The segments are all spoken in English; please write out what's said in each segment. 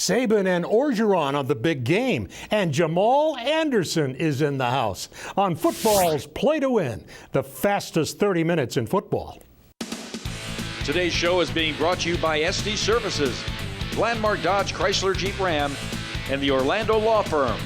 Saban and Orgeron on the big game, and Jamal Anderson is in the house on football's Play to Win, the fastest 30 minutes in football. Today's show is being brought to you by SD Services, Landmark Dodge Chrysler Jeep Ram, and the Orlando Law Firm.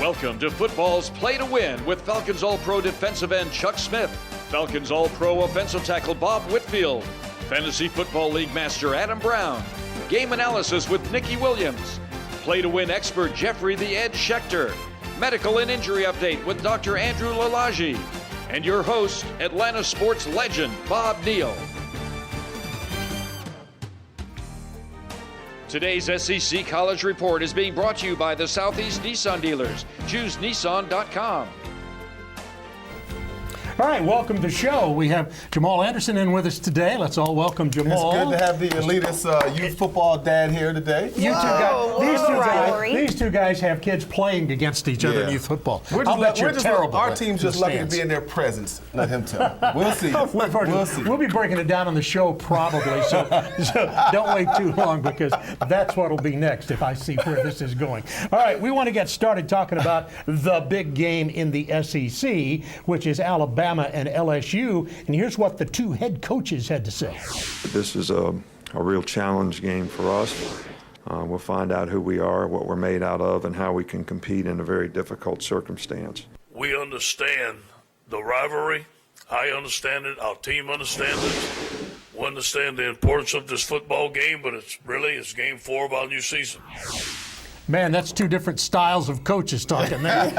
Welcome to football's Play to Win with Falcons All-Pro defensive end Chuck Smith, Falcons All-Pro offensive tackle Bob Whitfield, Fantasy Football League Master Adam Brown, Game Analysis with Nikki Williams, Play to Win expert Jeffrey the Ed Schechter, Medical and Injury Update with Dr. Andrew Lalage, and your host, Atlanta sports legend Bob Neal. Today's SEC College Report is being brought to you by the Southeast Nissan dealers. Choose Nissan.com. All right, welcome to the show. We have Jamal Anderson in with us today. Let's all welcome Jamal. It's good to have the elitist youth football dad here today. These two guys have kids playing against each other in youth football. Our team's just lucky to be in their presence. Let him tell. We'll see. We'll be breaking it down on the show probably, so don't wait too long because that's what'll be next if I see where this is going. All right, we want to get started talking about the big game in the SEC, which is Alabama and LSU, and here's what the two head coaches had to say. This is a real challenge game for us. We'll find out who we are, what we're made out of, and how we can compete in a very difficult circumstance. We understand the rivalry. I understand it. Our team understands it. We understand the importance of this football game, but it's game 4 of our new season. Man, that's two different styles of coaches talking there.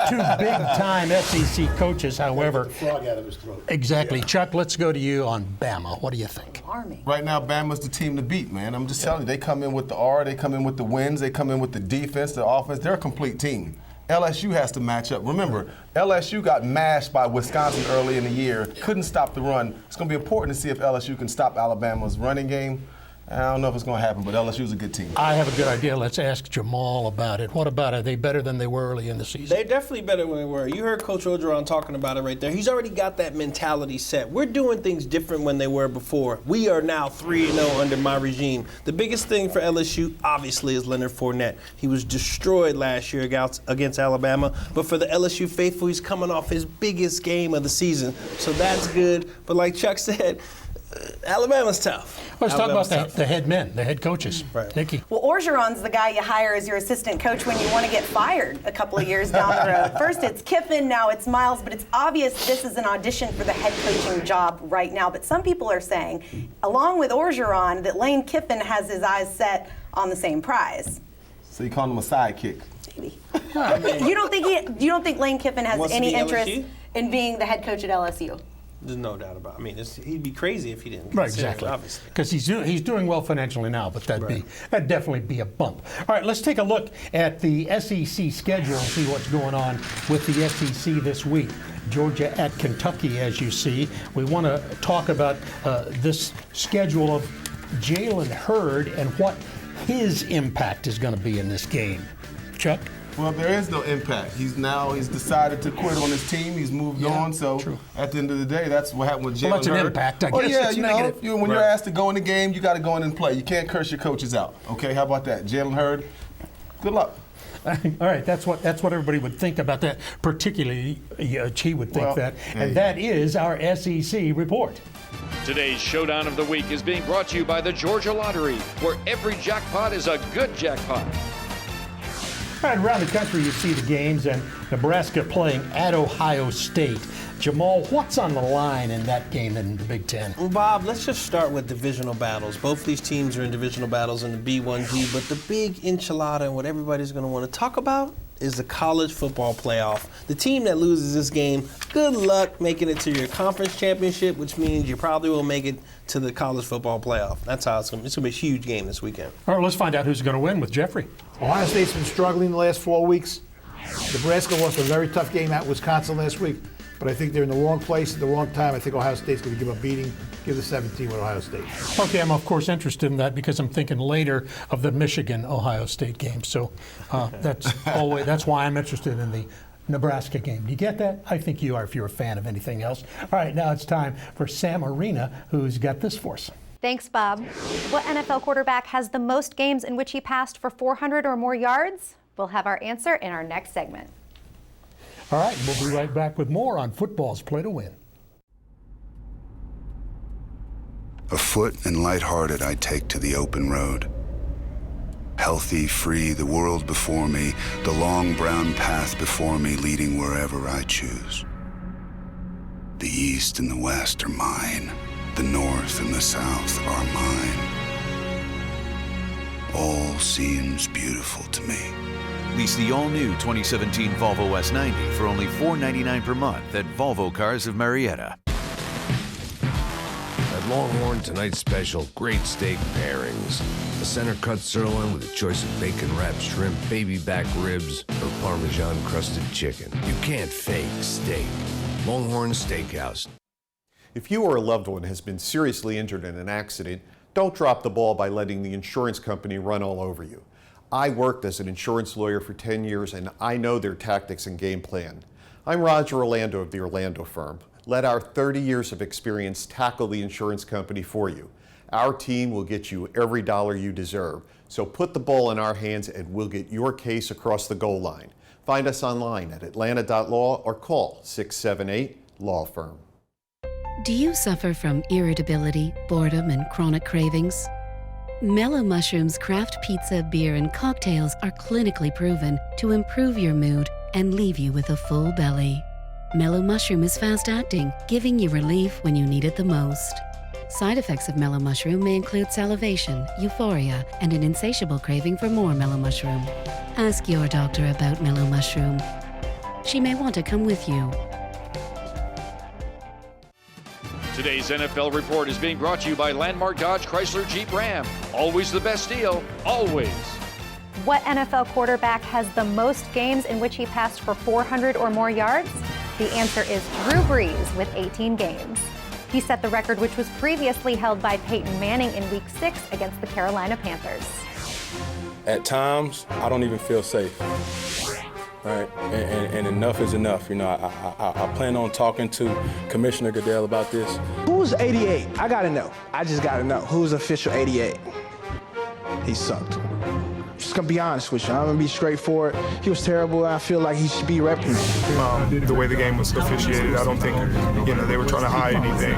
Two big-time SEC coaches, however. Frog out of his throat. Exactly. Yeah. Chuck, let's go to you on Bama. What do you think? Right now, Bama's the team to beat, man. I'm just telling you, they come in with the R, they come in with the wins, they come in with the defense, the offense. They're a complete team. LSU has to match up. Remember, LSU got mashed by Wisconsin early in the year, couldn't stop the run. It's going to be important to see if LSU can stop Alabama's running game. I don't know if it's going to happen, but LSU's a good team. I have a good idea. Let's ask Jamal about it. What about it? Are they better than they were early in the season? They're definitely better than they were. You heard Coach Orgeron talking about it right there. He's already got that mentality set. We're doing things different when they were before. We are now 3-0 under my regime. The biggest thing for LSU, obviously, is Leonard Fournette. He was destroyed last year against Alabama, but for the LSU faithful, he's coming off his biggest game of the season, so that's good. But like Chuck said, Alabama's tough. Let's talk about the head men, the head coaches. Right. Nikki. Well, Orgeron's the guy you hire as your assistant coach when you want to get fired a couple of years down the road. First it's Kiffin, now it's Miles, but it's obvious this is an audition for the head coaching job right now. But some people are saying, along with Orgeron, that Lane Kiffin has his eyes set on the same prize. So you call him a sidekick? Maybe. You don't think Lane Kiffin has any interest in being the head coach at LSU? There's no doubt about it. I mean, he'd be crazy if he didn't. Right, exactly. Obviously. Because he's doing well financially now, but that'd definitely be a bump. All right, let's take a look at the SEC schedule and see what's going on with the SEC this week. Georgia at Kentucky, as you see. We want to talk about this schedule of Jalen Hurd and what his impact is going to be in this game. Chuck? Well, there is no impact. He's decided to quit on his team. He's moved on. So at the end of the day, that's what happened with Jalen Hurd. Well, that's an impact, I guess. When you're asked to go in the game, you got to go in and play. You can't curse your coaches out. Okay, how about that? Jalen Hurd, good luck. All right, that's what everybody would think about that. Particularly, he would think that. And that is our SEC report. Today's Showdown of the Week is being brought to you by the Georgia Lottery, where every jackpot is a good jackpot. All right, around the country you see the games, and Nebraska playing at Ohio State. Jamal, what's on the line in that game in the Big Ten? Well, Bob, let's just start with divisional battles. Both these teams are in divisional battles in the B1G, but the big enchilada and what everybody's going to want to talk about is the college football playoff. The team that loses this game, good luck making it to your conference championship, which means you probably will make it to the college football playoff. That's how it's going to be a huge game this weekend. All right, let's find out who's going to win with Jeffrey. Ohio State's been struggling the last 4 weeks. Nebraska lost a very tough game at Wisconsin last week, but I think they're in the wrong place at the wrong time. I think Ohio State's going to give a beating. Give the 17 with Ohio State. Okay, I'm of course interested in that because I'm thinking later of the Michigan-Ohio State game. So that's why I'm interested in the Nebraska game. Do you get that? I think you are if you're a fan of anything else. All right, now it's time for Sam Arena, who's got this for us. Thanks, Bob. What NFL quarterback has the most games in which he passed for 400 or more yards? We'll have our answer in our next segment. All right, we'll be right back with more on Football's Play to Win. Afoot and lighthearted, I take to the open road. Healthy, free, the world before me, the long brown path before me leading wherever I choose. The east and the west are mine. The north and the south are mine. All seems beautiful to me. Lease the all-new 2017 Volvo S90 for only $499 per month at Volvo Cars of Marietta. At Longhorn, tonight's special, great steak pairings. A center-cut sirloin with a choice of bacon-wrapped shrimp, baby back ribs, or Parmesan-crusted chicken. You can't fake steak. Longhorn Steakhouse. If you or a loved one has been seriously injured in an accident, don't drop the ball by letting the insurance company run all over you. I worked as an insurance lawyer for 10 years and I know their tactics and game plan. I'm Roger Orlando of the Orlando firm. Let our 30 years of experience tackle the insurance company for you. Our team will get you every dollar you deserve. So put the ball in our hands and we'll get your case across the goal line. Find us online at atlanta.law or call 678-LAW-FIRM. Do you suffer from irritability, boredom, and chronic cravings? Mellow Mushroom's craft pizza, beer, and cocktails are clinically proven to improve your mood and leave you with a full belly. Mellow Mushroom is fast-acting, giving you relief when you need it the most. Side effects of Mellow Mushroom may include salivation, euphoria, and an insatiable craving for more Mellow Mushroom. Ask your doctor about Mellow Mushroom. She may want to come with you. Today's NFL Report is being brought to you by Landmark Dodge Chrysler Jeep Ram. Always the best deal, always. What NFL quarterback has the most games in which he passed for 400 or more yards? The answer is Drew Brees with 18 games. He set the record which was previously held by Peyton Manning in Week 6 against the Carolina Panthers. At times, I don't even feel safe. Right, and enough is enough. You know, I plan on talking to Commissioner Goodell about this. Who's 88? I gotta know. I just gotta know. Who's official 88? He sucked. Just gonna be honest with you. I'm gonna be straightforward. He was terrible, and I feel like he should be reprimanded. The way the game was officiated, I don't think, they were trying to hide anything.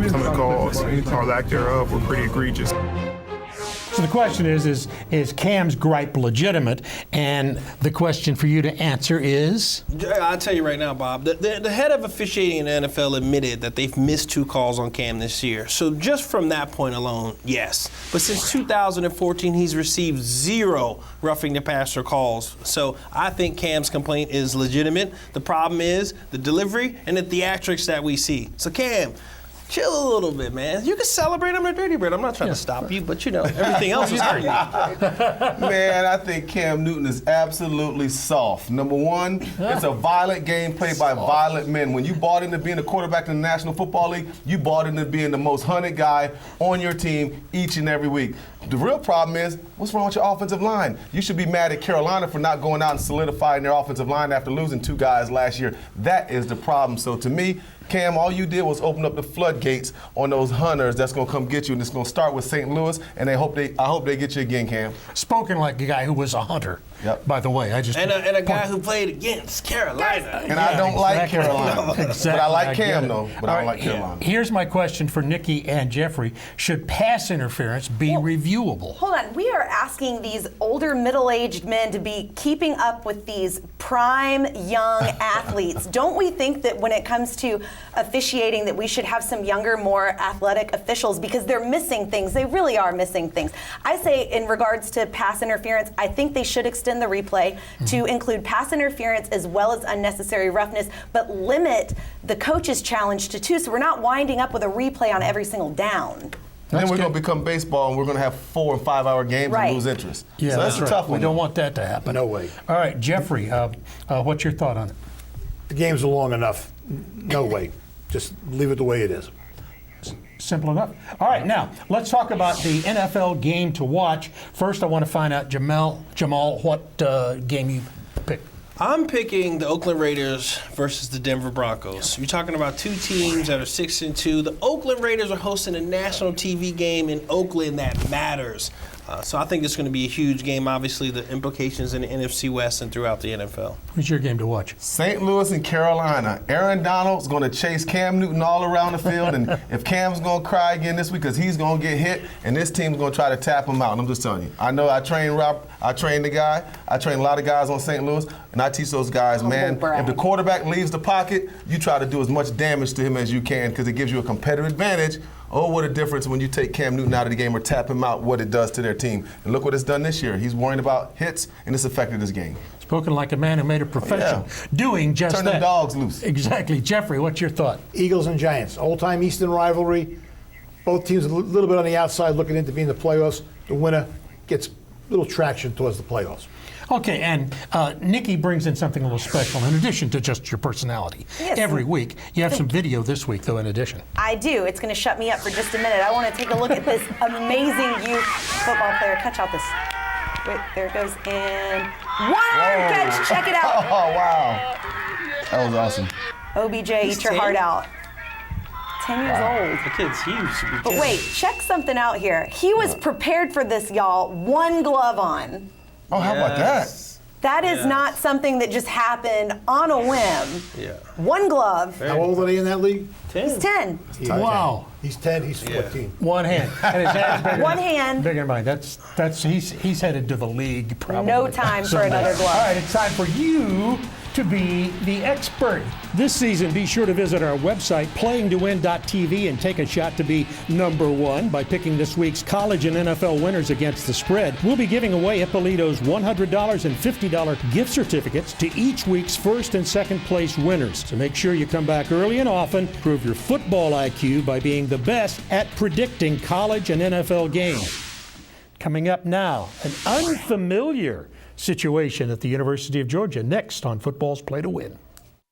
Some of the calls, or lack thereof, were pretty egregious. So the question is Cam's gripe legitimate? And the question for you to answer is? I'll tell you right now, Bob, the head of officiating in the NFL admitted that they've missed 2 calls on Cam this year. So just from that point alone, yes. But since 2014, he's received 0 roughing the passer calls. So I think Cam's complaint is legitimate. The problem is the delivery and the theatrics that we see. So Cam, chill a little bit, man. You can celebrate him at Dirty Bird. I'm not trying to stop you, but everything else is hurting you. Man, I think Cam Newton is absolutely soft. Number one, it's a violent game played by violent men. When you bought into being a quarterback in the National Football League, you bought into being the most hunted guy on your team each and every week. The real problem is, what's wrong with your offensive line? You should be mad at Carolina for not going out and solidifying their offensive line after losing 2 guys last year. That is the problem. So to me, Cam, all you did was open up the floodgates on those hunters that's going to come get you, and it's going to start with St. Louis, and I hope they get you again, Cam. Spoken like a guy who was a hunter. Yep. By the way, I just and a guy who played against Carolina. And I don't like Carolina, exactly. But I like Cam though. But I don't like Carolina. Here's my question for Nikki and Jeffrey: should pass interference be reviewable? Hold on, we are asking these older, middle-aged men to be keeping up with these prime young athletes. Don't we think that when it comes to officiating, that we should have some younger, more athletic officials because they're missing things? They really are missing things. I say, in regards to pass interference, I think they should extend the replay to include pass interference as well as unnecessary roughness, but limit the coach's challenge to 2, so we're not winding up with a replay on every single down. And then we're going to become baseball, and we're going to have 4 and 5 hour games and lose interest. Yeah, so that's a tough one. We don't want that to happen. No way. All right, Jeffrey, what's your thought on it? The games are long enough. No way. Just leave it the way it is. Simple enough. All right, now let's talk about the NFL game to watch. First, I want to find out, Jamal, what game you picked. I'm picking the Oakland Raiders versus the Denver Broncos. You're talking about two teams that are 6-2. The Oakland Raiders are hosting a national TV game in Oakland that matters. So I think it's going to be a huge game. Obviously, the implications in the NFC West and throughout the NFL. Who's your game to watch? St. Louis and Carolina. Aaron Donald's going to chase Cam Newton all around the field, and if Cam's going to cry again this week because he's going to get hit, and this team's going to try to tap him out. And I'm just telling you. I know I train the guy. I train a lot of guys on St. Louis, and I teach those guys, man, if the quarterback leaves the pocket, you try to do as much damage to him as you can because it gives you a competitive advantage. Oh, what a difference when you take Cam Newton out of the game or tap him out, what it does to their team. And look what it's done this year. He's worrying about hits, and it's affected his game. Spoken like a man who made a profession doing just Turn that. the dogs loose. Exactly. Jeffrey, what's your thought? Eagles and Giants, old-time Eastern rivalry. Both teams a little bit on the outside looking into being the playoffs. The winner gets a little traction towards the playoffs. Okay, and Nikki brings in something a little special in addition to just your personality. Yes. Every week. You have some video this week, though, in addition. I do. It's going to shut me up for just a minute. I want to take a look at this amazing youth football player. Catch out this. Wait, there it goes. And one catch. Check it out. Oh, wow. That was awesome. OBJ, eat your heart out. 10 years old. The kid's huge. But wait, check something out here. He was prepared for this, y'all. One glove on. Oh, how about that? That is not something that just happened on a whim. Yeah. One glove. How old are they in that league? 10. He's 10. Wow. He's 10, he's 14. One hand. And his hand's bigger, One hand. bigger than mine. He's headed to the league probably. No time for another glove. All right, it's time for you to be the expert. This season, be sure to visit our website, playingtowin.tv, and take a shot to be number one by picking this week's college and NFL winners against the spread. We'll be giving away Ippolito's $100 and $50 gift certificates to each week's first and second place winners. So make sure you come back early and often, prove your football IQ by being the best at predicting college and NFL games. Coming up now, an unfamiliar situation at the University of Georgia, next on Football's Play to Win.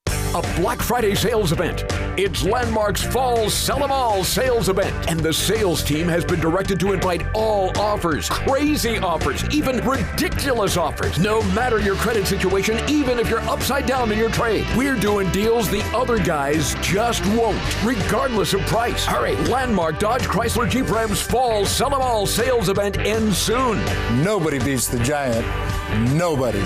A Black Friday sales event. It's Landmark's Fall Sell 'em All sales event. And the sales team has been directed to invite all offers, crazy offers, even ridiculous offers. No matter your credit situation, even if you're upside down in your trade, we're doing deals the other guys just won't, regardless of price. Hurry, Landmark Dodge Chrysler Jeep Ram's Fall Sell 'em All sales event ends soon. Nobody beats the Giant. Nobody.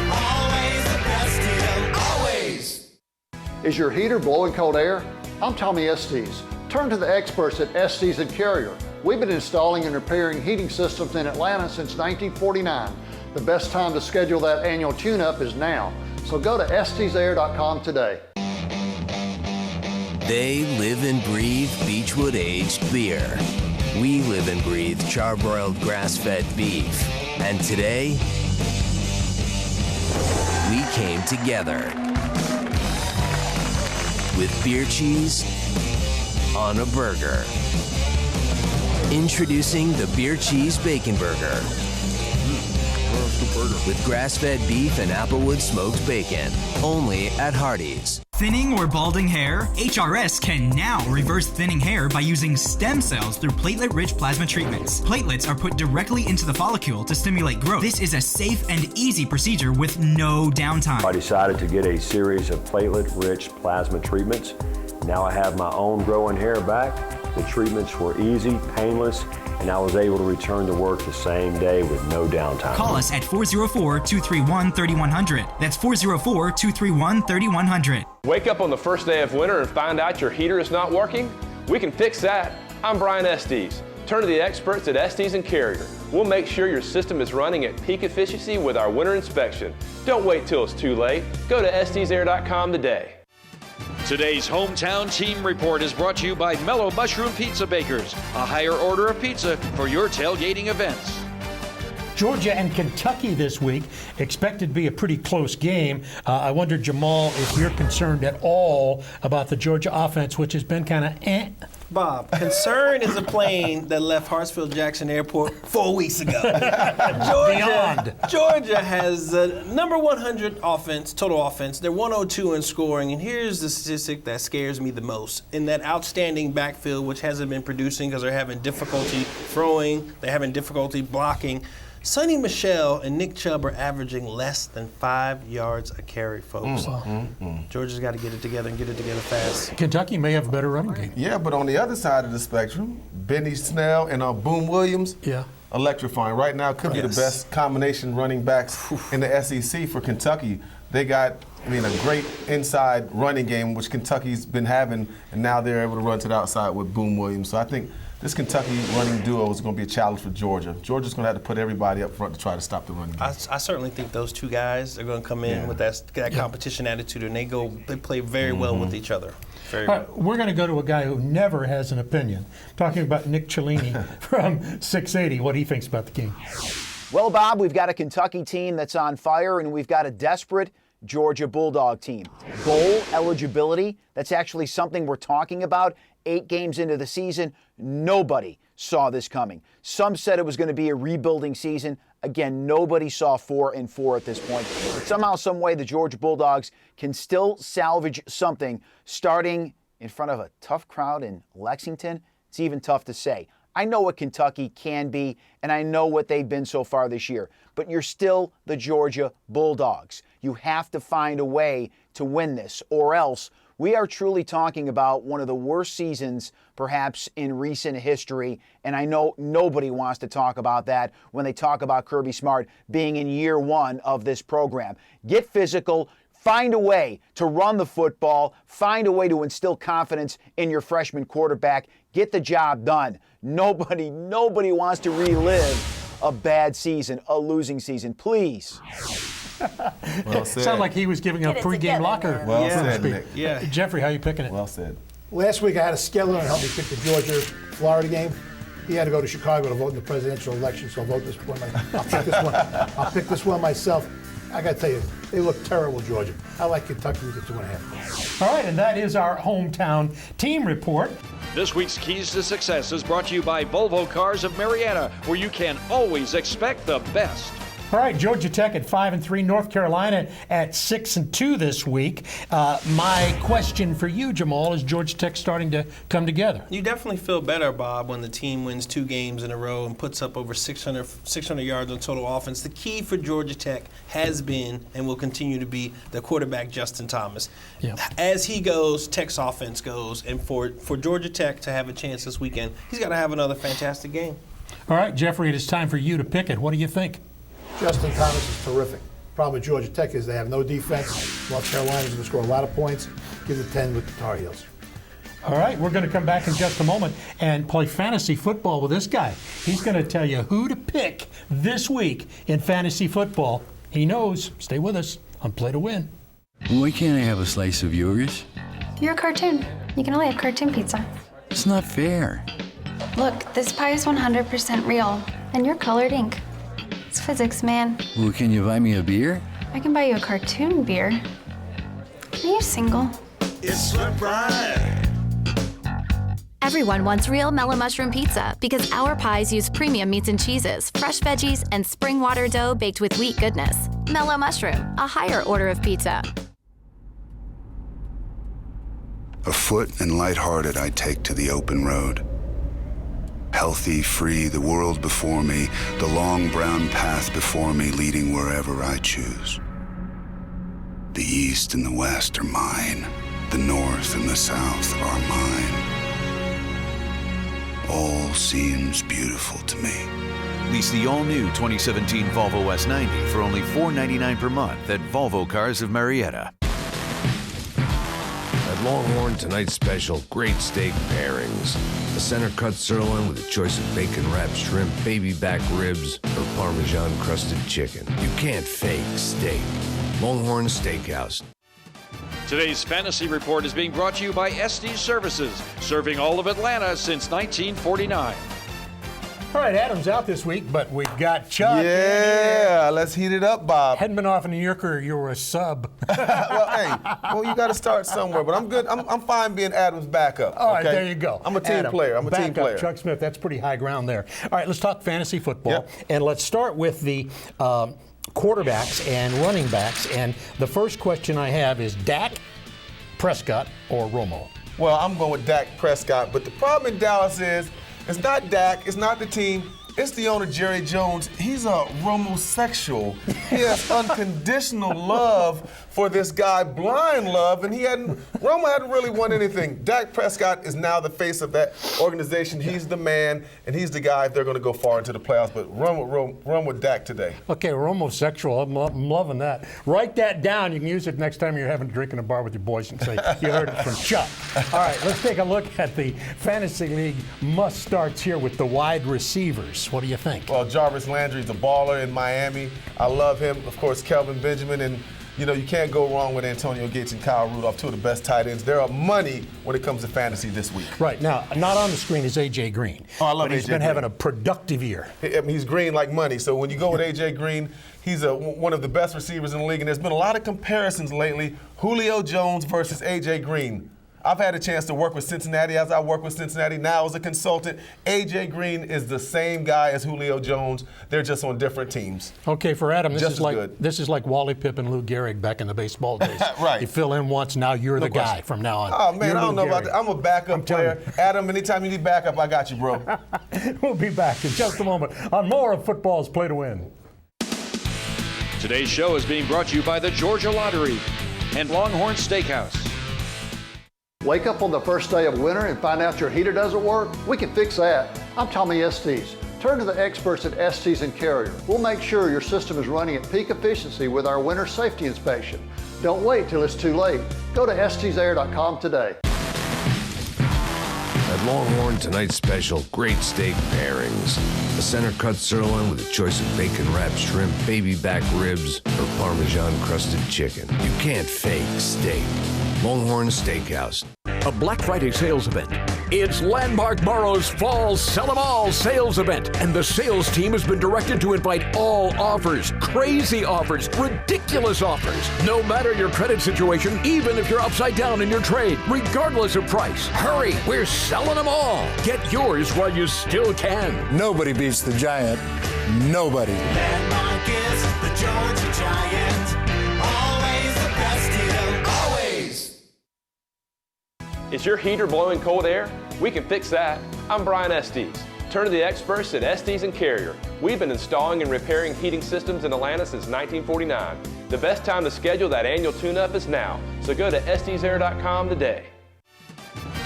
Is your heater blowing cold air? I'm Tommy Estes. Turn to the experts at Estes and Carrier. We've been installing and repairing heating systems in Atlanta since 1949. The best time to schedule that annual tune-up is now. So go to estesair.com today. They live and breathe Beechwood aged beer. We live and breathe charbroiled grass-fed beef. And today, we came together with beer cheese on a burger. Introducing the Beer Cheese Bacon Burger. With grass-fed beef and applewood smoked bacon. Only at Hardee's. Thinning or balding hair? HRS can now reverse thinning hair by using stem cells through platelet-rich plasma treatments. Platelets are put directly into the follicle to stimulate growth. This is a safe and easy procedure with no downtime. I decided to get a series of platelet-rich plasma treatments. Now I have my own growing hair back. The treatments were easy, painless, and I was able to return to work the same day with no downtime. Call us at 404-231-3100. That's 404-231-3100. Wake up on the first day of winter and find out your heater is not working? We can fix that. I'm Brian Estes. Turn to the experts at Estes and Carrier. We'll make sure your system is running at peak efficiency with our winter inspection. Don't wait till it's too late. Go to estesair.com today. Today's Hometown Team Report is brought to you by Mellow Mushroom Pizza Bakers, a higher order of pizza for your tailgating events. Georgia and Kentucky this week, expected to be a pretty close game. I wonder, Jamal, if you're concerned at all about the Georgia offense, which has been kind of Bob, concern is a plane that left Hartsfield-Jackson Airport 4 weeks ago. Georgia has number 100 offense, total offense. They're 102 in scoring, and here's the statistic that scares me the most. In that outstanding backfield, which hasn't been producing because they're having difficulty throwing, they're having difficulty blocking, Sonny Michel and Nick Chubb are averaging less than 5 yards a carry, folks. Georgia's got to get it together and get it together fast. Kentucky may have a better running game. Yeah, but on the other side of the spectrum, Benny Snell and Boom Williams, electrifying. Right now could be the best combination running backs in the SEC for Kentucky. They got, a great inside running game, which Kentucky's been having, and now they're able to run to the outside with Boom Williams. So I think this Kentucky running duo is going to be a challenge for Georgia. Georgia's going to have to put everybody up front to try to stop the running game. I certainly think those two guys are going to come in with that competition attitude, and they play very well with each other. Very well. We're going to go to a guy who never has an opinion. Talking about Nick Cellini from 680, what he thinks about the game. Well, Bob, we've got a Kentucky team that's on fire, and we've got a desperate Georgia Bulldog team. Bowl eligibility, that's actually something we're talking about. 8 games into the season, nobody saw this coming. Some said it was going to be a rebuilding season. Again, nobody saw 4-4 at this point. But somehow, some way, the Georgia Bulldogs can still salvage something starting in front of a tough crowd in Lexington. It's even tough to say. I know what Kentucky can be, and I know what they've been so far this year, but you're still the Georgia Bulldogs. You have to find a way to win this, or else we are truly talking about one of the worst seasons perhaps in recent history, and I know nobody wants to talk about that when they talk about Kirby Smart being in year 1 of this program. Get physical. Find a way to run the football. Find a way to instill confidence in your freshman quarterback. Get the job done. Nobody wants to relive a bad season, a losing season. Please. Well said. Sounded like he was giving a pregame locker. Well said, Nick. Yeah. Jeffrey, how are you picking it? Well said. Last week I had a Skeller help me pick the Georgia-Florida game. He had to go to Chicago to vote in the presidential election, so I'll vote this one. I'll pick this one myself. I got to tell you, they look terrible, Georgia. I like Kentucky with the 2.5. All right, and that is our hometown team report. This week's Keys to Success is brought to you by Volvo Cars of Marietta, where you can always expect the best. All right, Georgia Tech at 5-3, North Carolina at 6-2 this week. My question for you, Jamal, is Georgia Tech starting to come together? You definitely feel better, Bob, when the team wins 2 games in a row and puts up over 600 yards on total offense. The key for Georgia Tech has been and will continue to be the quarterback, Justin Thomas. Yeah. As he goes, Tech's offense goes. And for Georgia Tech to have a chance this weekend, he's got to have another fantastic game. All right, Jeffrey, it is time for you to pick it. What do you think? Justin Thomas is terrific. Problem with Georgia Tech is they have no defense. North Carolina's going to score a lot of points. Give it 10 with the Tar Heels. All right, we're going to come back in just a moment and play fantasy football with this guy. He's going to tell you who to pick this week in fantasy football. He knows. Stay with us on Play to Win. Why can't I have a slice of yours? You're a cartoon. You can only have cartoon pizza. It's not fair. Look, this pie is 100% real, and you're colored ink. It's physics, man. Well, can you buy me a beer? I can buy you a cartoon beer. Are you single? It's right. Everyone wants real mellow mushroom pizza because our pies use premium meats and cheeses, fresh veggies, and spring water dough baked with wheat goodness. Mellow mushroom, a higher order of pizza. Afoot and lighthearted, I take to the open road. Healthy, free, the world before me, the long brown path before me leading wherever I choose. The east and the west are mine, the north and the south are mine. All seems beautiful to me. Lease the all-new 2017 Volvo S90 for only $499 per month at Volvo Cars of Marietta. At Longhorn, tonight's special, great steak pairings. A center cut sirloin with a choice of bacon wrapped shrimp, baby back ribs, or Parmesan crusted chicken. You can't fake steak. Longhorn Steakhouse. Today's fantasy report is being brought to you by SD Services, serving all of Atlanta since 1949. All right, Adam's out this week, but we've got Chuck. Yeah, let's heat it up, Bob. Hadn't been off in New Yorker, you were a sub. Well, you got to start somewhere, but I'm good. I'm fine being Adam's backup. All right, okay? there you go. I'm a team Adam, player. I'm a team backup, player. Chuck Smith, that's pretty high ground there. All right, let's talk fantasy football, and let's start with the quarterbacks and running backs. And the first question I have is Dak, Prescott, or Romo? Well, I'm going with Dak Prescott, but the problem in Dallas is it's not Dak, it's not the team, It's the owner, Jerry Jones. He's a homosexual. He has unconditional love for this guy, blind love, and Romo hadn't really won anything. Dak Prescott is now the face of that organization. He's the man, and he's the guy if they're going to go far into the playoffs. But run with Dak today. Okay, we're homosexual. I'm loving that. Write that down. You can use it next time you're having a drink in a bar with your boys and say, you heard it from Chuck. All right, let's take a look at the Fantasy League must-starts here with the wide receivers. What do you think? Well, Jarvis Landry's a baller in Miami. I love him. Of course, Kelvin Benjamin, and you know, you can't go wrong with Antonio Gates and Kyle Rudolph, two of the best tight ends. There are money when it comes to fantasy this week. Right. Now, not on the screen is A.J. Green. Oh, I love but he's A.J. been Green. having a productive year. He's green like money. So when you go with A.J. Green, he's one of the best receivers in the league. And there's been a lot of comparisons lately. Julio Jones versus A.J. Green. I've had a chance to work with Cincinnati as I work with Cincinnati now as a consultant. A.J. Green is the same guy as Julio Jones. They're just on different teams. Okay, for Adam, this Just is like Wally Pipp and Lou Gehrig back in the baseball days. Right. You fill in once, now you're the guy from now on. Oh, man, You're I don't Lou know about Gehrig. that. I'm a backup player. Adam, anytime you need backup, I got you, bro. We'll be back in just a moment on more of Football's Play to Win. Today's show is being brought to you by the Georgia Lottery and Longhorn Steakhouse. Wake up on the first day of winter and find out your heater doesn't work? We can fix that. I'm Tommy Estes. Turn to the experts at Estes and Carrier. We'll make sure your system is running at peak efficiency with our winter safety inspection. Don't wait till it's too late. Go to estesair.com today. At Longhorn, tonight's special, great steak pairings. A center cut sirloin with a choice of bacon wrapped shrimp, baby back ribs, or Parmesan crusted chicken. You can't fake steak. Longhorn Steakhouse. A Black Friday sales event. It's Landmark Borough's Fall Sell 'em All sales event, and the sales team has been directed to invite all offers, crazy offers, ridiculous offers. No matter your credit situation, even if you're upside down in your trade, regardless of price. Hurry, we're selling them all. Get yours while you still can. Nobody beats the Giant. Nobody. Landmark is the Georgia Giant. Always the best deal. Always. Is your heater blowing cold air? We can fix that. I'm Brian Estes. Turn to the experts at Estes and Carrier. We've been installing and repairing heating systems in Atlanta since 1949. The best time to schedule that annual tune-up is now, so go to estesair.com today.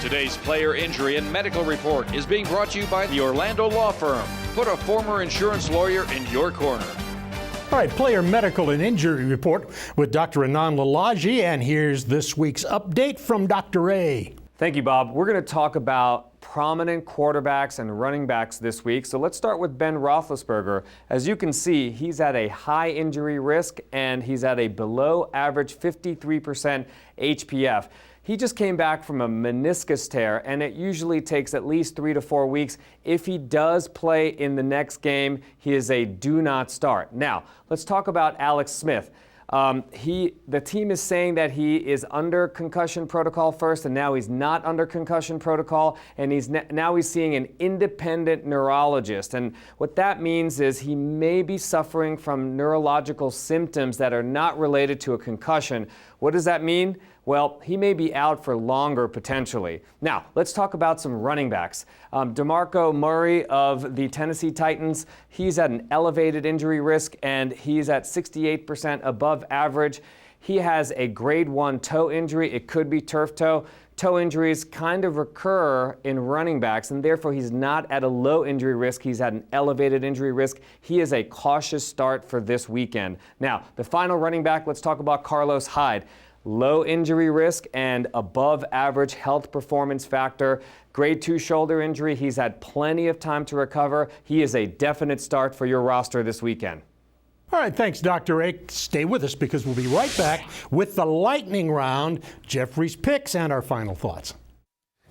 Today's player injury and medical report is being brought to you by the Orlando Law Firm. Put a former insurance lawyer in your corner. All right, player medical and injury report with Dr. Anand Lalaji, and here's this week's update from Dr. A. Thank you, Bob. We're going to talk about prominent quarterbacks and running backs this week. So let's start with Ben Roethlisberger. As you can see, he's at a high injury risk and he's at a below average 53% HPF. He just came back from a meniscus tear, and it usually takes at least 3 to 4 weeks. If he does play in the next game, he is a do not start. Now, let's talk about Alex Smith. The team is saying that he is under concussion protocol first, and now he's not under concussion protocol, and now he's seeing an independent neurologist. And what that means is he may be suffering from neurological symptoms that are not related to a concussion. What does that mean? Well, he may be out for longer potentially. Now, let's talk about some running backs. DeMarco Murray of the Tennessee Titans, he's at an elevated injury risk and he's at 68% above average. He has a grade 1 toe injury. It could be turf toe. Toe injuries kind of recur in running backs, and therefore he's not at a low injury risk. He's at an elevated injury risk. He is a cautious start for this weekend. Now, the final running back, let's talk about Carlos Hyde. Low injury risk and above average health performance factor. Grade 2 shoulder injury. He's had plenty of time to recover. He is a definite start for your roster this weekend. All right, thanks, Dr. A. Stay with us because we'll be right back with the lightning round, Jeffrey's picks, and our final thoughts.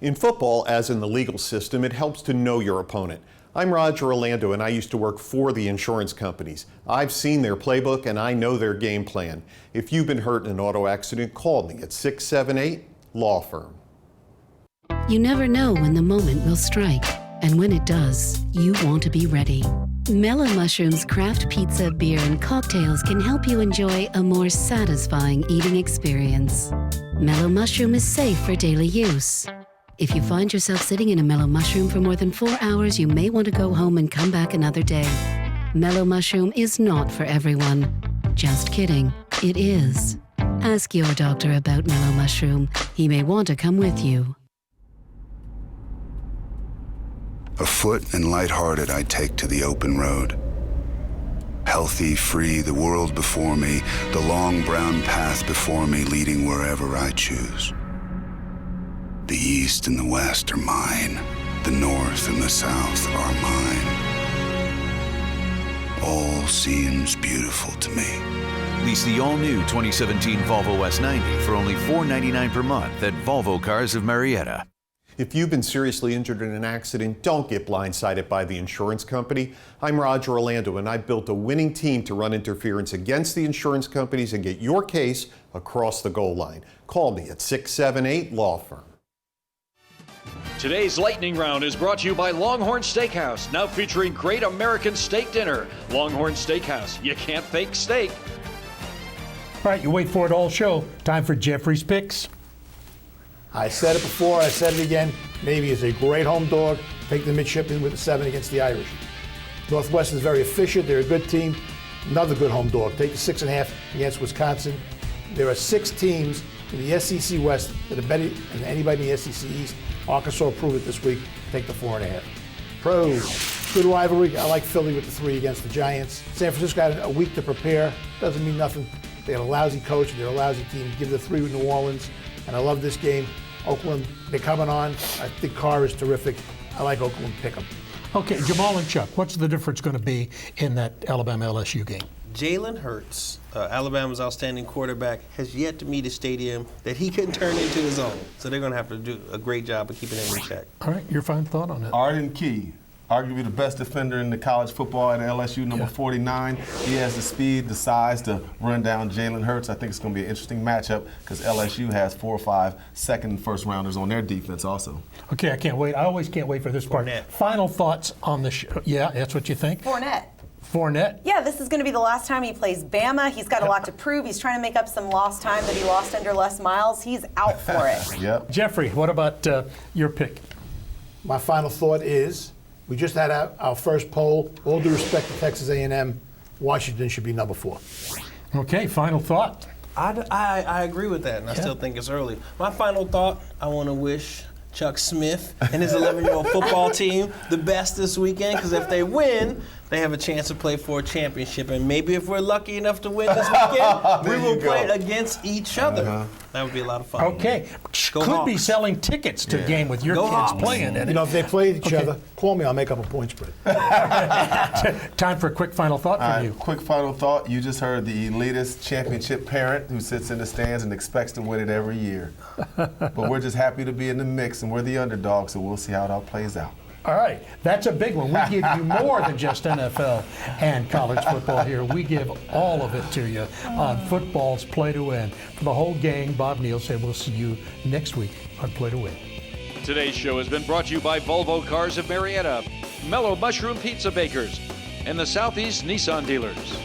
In football, as in the legal system, it helps to know your opponent. I'm Roger Orlando, and I used to work for the insurance companies. I've seen their playbook, and I know their game plan. If you've been hurt in an auto accident, call me at 678 Law Firm. You never know when the moment will strike. And when it does, you want to be ready. Mellow Mushroom's craft pizza, beer, and cocktails can help you enjoy a more satisfying eating experience. Mellow Mushroom is safe for daily use. If you find yourself sitting in a Mellow Mushroom for more than 4 hours, you may want to go home and come back another day. Mellow Mushroom is not for everyone. Just kidding, it is. Ask your doctor about Mellow Mushroom. He may want to come with you. Afoot and lighthearted, I take to the open road. Healthy, free, the world before me, the long brown path before me, leading wherever I choose. The east and the west are mine. The north and the south are mine. All seems beautiful to me. Lease the all-new 2017 Volvo S90 for only $499 per month at Volvo Cars of Marietta. If you've been seriously injured in an accident, don't get blindsided by the insurance company. I'm Roger Orlando, and I built a winning team to run interference against the insurance companies and get your case across the goal line. Call me at 678-LAW-FIRM. Today's lightning round is brought to you by Longhorn Steakhouse, now featuring great American steak dinner. Longhorn Steakhouse, you can't fake steak. All right, you wait for it all show. Time for Jeffrey's picks. I said it before, I said it again. Navy is a great home dog. Take the midshipmen with a 7 against the Irish. Northwestern is very efficient. They're a good team. Another good home dog. Take the 6.5 against Wisconsin. There are 6 teams in the SEC West that are better than anybody in the SEC East. Arkansas proved it this week. Take the 4.5. Pros. Good rivalry. I like Philly with the 3 against the Giants. San Francisco had a week to prepare. Doesn't mean nothing. They had a lousy coach and they're a lousy team. Give the 3 with New Orleans. And I love this game. Oakland, they're coming on. I think Carr is terrific. I like Oakland. Pick them. Okay, Jamal and Chuck, what's the difference going to be in that Alabama-LSU game? Jalen Hurts, Alabama's outstanding quarterback, has yet to meet a stadium that he can turn into his own. So they're going to have to do a great job of keeping him in check. All right, your final thought on it. Arden Key, arguably the best defender in the college football at LSU, number 49. He has the speed, the size to run down Jalen Hurts. I think it's going to be an interesting matchup because LSU has 4 or 5 second and first rounders on their defense also. Okay, I can't wait. I always can't wait for this part. Final thoughts on the show. Yeah, that's what you think? Fournette. Yeah, this is going to be the last time he plays Bama. He's got a lot to prove. He's trying to make up some lost time that he lost under Les Miles. He's out for it. Yep. Jeffrey, what about your pick? My final thought is, we just had our first poll. All due respect to Texas A&M, Washington should be number 4. Okay, final thought. I agree with that, and I still think it's early. My final thought, I want to wish Chuck Smith and his 11-year-old football team the best this weekend, because if they win, they have a chance to play for a championship. And maybe if we're lucky enough to win this weekend, we will play against each other. That would be a lot of fun. Okay. Could be selling tickets to the game with your kids playing in it. You know, if they play each other, call me, I'll make up a point spread. Time for a quick final thought from you. Quick final thought. You just heard the elitist championship parent who sits in the stands and expects to win it every year. But we're just happy to be in the mix, and we're the underdog, so we'll see how it all plays out. All right, that's a big one. We give you more than just NFL and college football here. We give all of it to you on football's Play to Win. For the whole gang, Bob Neal said we'll see you next week on Play to Win. Today's show has been brought to you by Volvo Cars of Marietta, Mellow Mushroom Pizza Bakers, and the Southeast Nissan Dealers.